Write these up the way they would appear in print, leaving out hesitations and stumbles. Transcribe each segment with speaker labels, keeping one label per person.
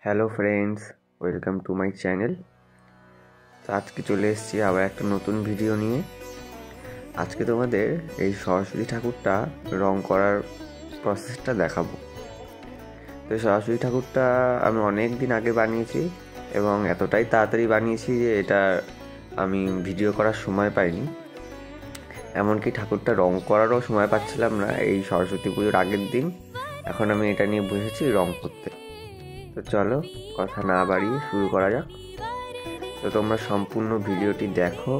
Speaker 1: Hello friends, welcome to my channel. তো আজকে চলে এসেছি আবার একটা নতুন ভিডিও নিয়ে। আজকে তোমাদের এই সরস্বতী ঠাকুরটা রং করার প্রসেসটা দেখাবো। তো সরস্বতী ঠাকুরটা আমি অনেক দিন আগে বানিয়েছি এবং এতটাই তাড়াতাড়ি বানিয়েছি যে এটা আমি ভিডিও করার সময় পাইনি। এমনকি ঠাকুরটা রং করারও সময় পাচ্ছিলাম না এই সরস্বতী পুজোর আগের দিন। এখন আমি এটা নিয়ে বসেছি রং করতে। তো চলো কথা না বাড়িয়ে শুরু করা যাক। তো তোমরা সম্পূর্ণ ভিডিওটি দেখো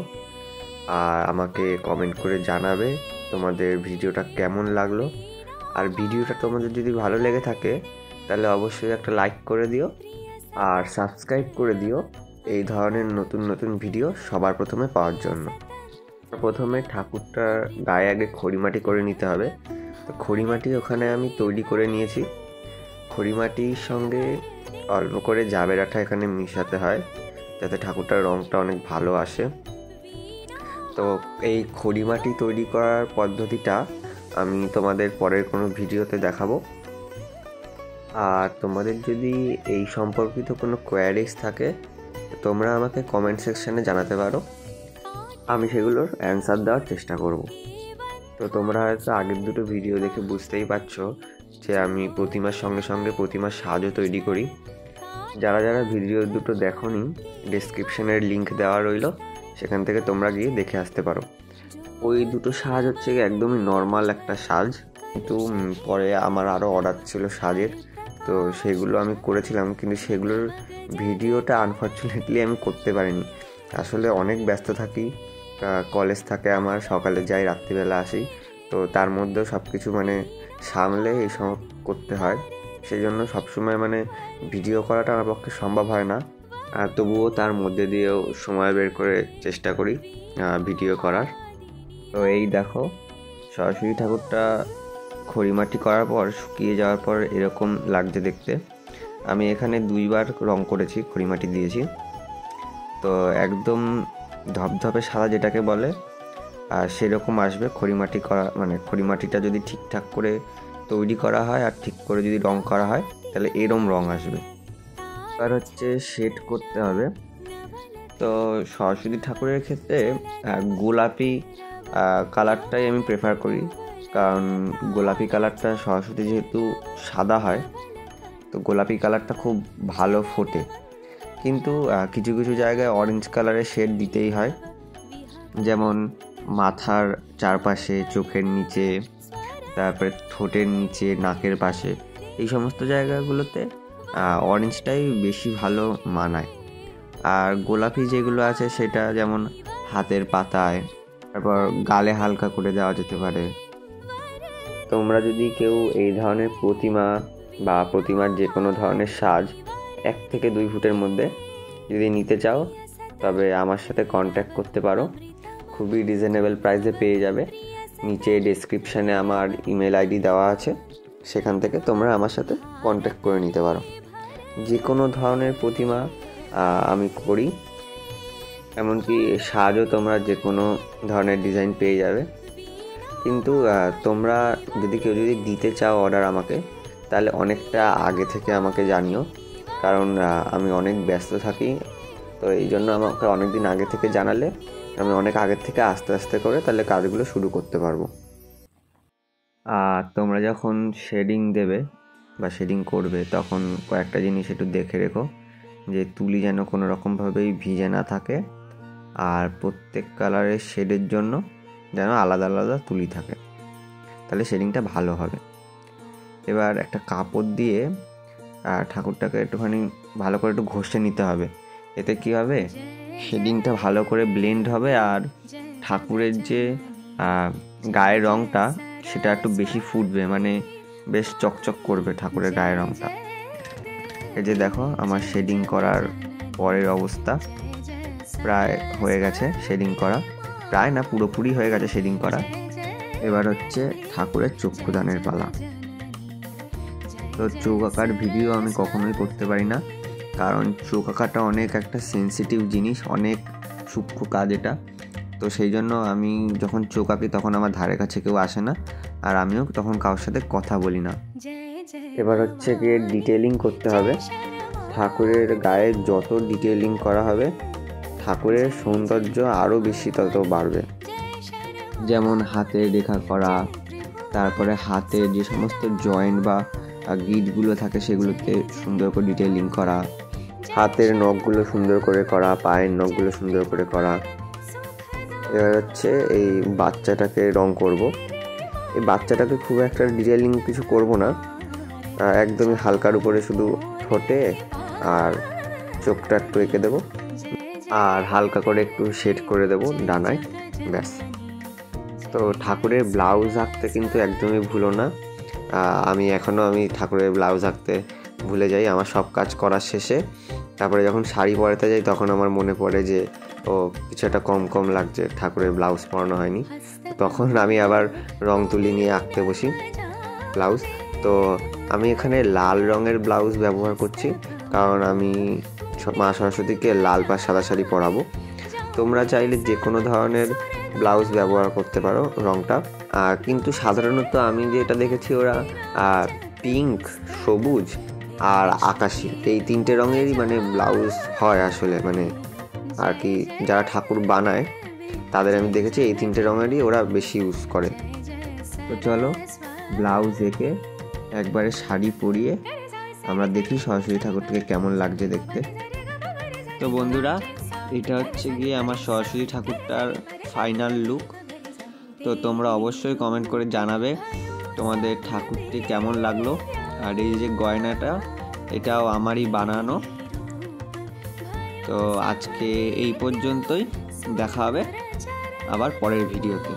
Speaker 1: আর আমাকে কমেন্ট করে জানাবে তোমাদের ভিডিওটা কেমন লাগলো। আর ভিডিওটা তোমাদের যদি ভালো লেগে থাকে তাহলে অবশ্যই একটা লাইক করে দিও আর সাবস্ক্রাইব করে দিও এই ধরনের নতুন নতুন ভিডিও সবার প্রথমে পাওয়ার জন্য। প্রথমে ঠাকুরটার গায়ে আগে খড়িমাটি করে নিতে হবে। তো খড়িমাটি ওখানে আমি তৈরি করে নিয়েছি। খড়িমাটির সঙ্গে অল্প করে জাবের আঠা এখানে মিশাতে হয় যাতে ঠাকুরটার রঙটা অনেক ভালো আসে। তো এই খড়িমাটি তৈরি করার পদ্ধতিটা আমি তোমাদের পরের কোনো ভিডিওতে দেখাবো। আর তোমাদের যদি এই সম্পর্কিত কোনো কোয়ারিজ থাকে তোমরা আমাকে কমেন্ট সেকশানে জানাতে পারো, আমি সেগুলোর অ্যান্সার দেওয়ার চেষ্টা করব। তো তোমরা হয়তো আগের দুটো ভিডিও দেখে বুঝতেই পারছো যে আমি প্রতিমার সঙ্গে সঙ্গে প্রতিমার সাজও তৈরি করি। যারা যারা ভিডিও দুটো দেখোনি ডেসক্রিপশনের লিঙ্ক দেওয়া রইল, সেখান থেকে তোমরা গিয়ে দেখে আসতে পারো। ওই দুটো সাজ হচ্ছে একদমই নর্মাল একটা সাজ, কিন্তু পরে আমার আরও অর্ডার ছিল সাজের, তো সেগুলো আমি করেছিলাম, কিন্তু সেগুলোর ভিডিওটা আনফর্চুনেটলি আমি করতে পারিনি। আসলে অনেক ব্যস্ত থাকি, কলেজ থাকে আমার, সকালে যাই রাত্রিবেলা আসি, তো তার মধ্যেও সব কিছু সামলে এইসব করতে হয়। সেই জন্য সবসময় ভিডিও করাটা আমার পক্ষে সম্ভব হয় না। আর তবুও তার মধ্যে দিয়েও সময় বের করে চেষ্টা করি ভিডিও করার। তো এই দেখো সরস্বতী ঠাকুরটা খড়িমাটি করার পর শুকিয়ে যাওয়ার পর এরকম লাগছে দেখতে। আমি এখানে 2বার রং করেছি, খড়িমাটি দিয়েছি। তো একদম ধপধপে সাদা যেটাকে বলে আর সেরকম আসবে খড়িমাটি করা, খড়িমাটিটা যদি ঠিকঠাক করে তৈরি করা হয় আর ঠিক করে যদি রং করা হয় তাহলে এরম রং আসবে। আর হচ্ছে শেড করতে হবে। তো সরস্বতী ঠাকুরের ক্ষেত্রে গোলাপি কালারটাই আমি প্রেফার করি, কারণ গোলাপি কালারটা সরস্বতী যেহেতু সাদা হয় তো গোলাপি কালারটা খুব ভালো ফোটে। কিন্তু কিছু কিছু জায়গায় অরেঞ্জ কালারের শেড দিতেই হয়, যেমন মাথার চারপাশে, চোখের নিচে, তারপরে ঠোঁটের নিচে, নাকের পাশে, এই সমস্ত জায়গাগুলোতে অরেঞ্জটাই বেশি ভালো মানায়। আর গোলাপি যেগুলো আছে সেটা যেমন হাতের পাতায়, তারপর গালে হালকা করে দেওয়া যেতে পারে। তোমরা যদি কেউ এই ধরনের প্রতিমা বা প্রতিমার যে কোনো ধরনের সাজ 1 থেকে 2 ফুটের মধ্যে যদি নিতে চাও তবে আমার সাথে কন্ট্যাক্ট করতে পারো। খুবই রিজনেবল প্রাইসে পেয়ে যাবে। নিচে ডেসক্রিপশানে আমার ইমেল আইডি দেওয়া আছে, সেখান থেকে তোমরা আমার সাথে কন্ট্যাক্ট করে নিতে পারো। যে কোনো ধরনের প্রতিমা আমি করি, এমনকি সাজও তোমরা যে কোনো ধরনের ডিজাইন পেয়ে যাবে। কিন্তু তোমরা কেউ যদি দিতে চাও অর্ডার আমাকে, তাহলে অনেকটা আগে থেকে আমাকে জানিও, কারণ আমি অনেক ব্যস্ত থাকি। তো এই জন্য আমাকে অনেক দিন আগে থেকে জানালে আমি অনেক আগের থেকে আস্তে আস্তে করে তাহলে কাজগুলো শুরু করতে পারবো। আর তোমরা যখন শেডিং দেবে বা শেডিং করবে তখন কয়েকটা জিনিস একটু দেখে রেখো, যে তুলি যেন কোনো রকমভাবেই ভিজে না থাকে, আর প্রত্যেক কালারের শেডের জন্য যেন আলাদা আলাদা তুলি থাকে, তাহলে শেডিংটা ভালো হবে। এবার একটা কাপড় দিয়ে ঠাকুরটাকে একটুখানি ভালো করে একটু ঘষে নিতে হবে। এতে কী হবে, শেডিংটা ভালো করে ব্লেন্ড হবে আর ঠাকুরের যে গায়ের রঙটা সেটা একটু বেশি ফুটবে, বেশ চকচক করবে ঠাকুরের গায়ের রঙটা। এই যে দেখো আমার শেডিং করার পরের অবস্থা, প্রায় হয়ে গেছে শেডিং করা, প্রায় না পুরোপুরি হয়ে গেছে শেডিং করা। এবার হচ্ছে ঠাকুরের চক্ষুদানের পালা। তো চোখ আঁকার ভিডিও আমি কখনোই করতে পারি না, কারণ চোখ আঁকাটা অনেক একটা সেন্সিটিভ জিনিস, অনেক সূক্ষ্ম কাজ এটা। তো সেই জন্য আমি যখন চোখ আঁকি তখন আমার ধারে কাছে কেউ আসে না, আর আমিও তখন কারোর সাথে কথা বলি না। এবার হচ্ছে গিয়ে ডিটেলিং করতে হবে। ঠাকুরের গায়ে যত ডিটেইলিং করা হবে ঠাকুরের সৌন্দর্য আরও বেশি তত বাড়বে। যেমন হাতে রেখা করা, তারপরে হাতে যে সমস্ত জয়েন্ট বা গিঁটগুলো থাকে সেগুলোতে সুন্দর করে ডিটেইলিং করা, হাতের নখগুলো সুন্দর করে করা, পায়ের নখগুলো সুন্দর করে করা। এবার হচ্ছে এই বাচ্চাটাকে রং করব। এই বাচ্চাটাকে খুব একটা ডিটেইলিং কিছু করব না, একদমই হালকার উপরে শুধু ঠোঁটে আর চোখটা একটু এঁকে দেবো আর হালকা করে একটু শেড করে দেবো ডানায়, ব্যাস। তো ঠাকুরের ব্লাউজ আঁকতে কিন্তু একদমই ভুলো না। আমি ঠাকুরের ব্লাউজ আঁকতে ভুলে যাই আমার সব কাজ করার শেষে। তারপরে যখন শাড়ি পরাতে যাই তখন আমার মনে পড়ে যে কিছু একটা কম লাগছে, ঠাকুরের ব্লাউজ পরানো হয়নি। তখন আমি আবার রং তুলি নিয়ে আঁকতে বসি ব্লাউজ। তো আমি এখানে লাল রঙের ব্লাউজ ব্যবহার করছি, কারণ আমি মা সরস্বতীকে লাল বা সাদা শাড়ি পরাবো। তোমরা চাইলে যে কোনো ধরনের ব্লাউজ ব্যবহার করতে পারো রঙটা, কিন্তু সাধারণত আমি যেটা দেখেছি ওরা পিঙ্ক, সবুজ আর আকাশি এই 3টে রঙেরই ব্লাউজ হয় আসলে, আর কি যারা ঠাকুর বানায় তাদের আমি দেখেছি এই 3টে রঙেরই ওরা বেশি ইউজ করে। তো চলো ব্লাউজ এঁকে একবারে শাড়ি পরিয়ে আমরা দেখি সরস্বতী ঠাকুরটাকে কেমন লাগছে দেখতে। তো বন্ধুরা, এটা হচ্ছে গিয়ে আমার সরস্বতী ঠাকুরটার ফাইনাল লুক। তো তোমরা অবশ্যই কমেন্ট করে জানাবে তোমাদের ঠাকুরটি কেমন লাগলো। আর এই যে গয়নাটা, এটাও আমারই বানানো। তো আজকে এই পর্যন্তই, দেখা হবে আবার পরের ভিডিওতে।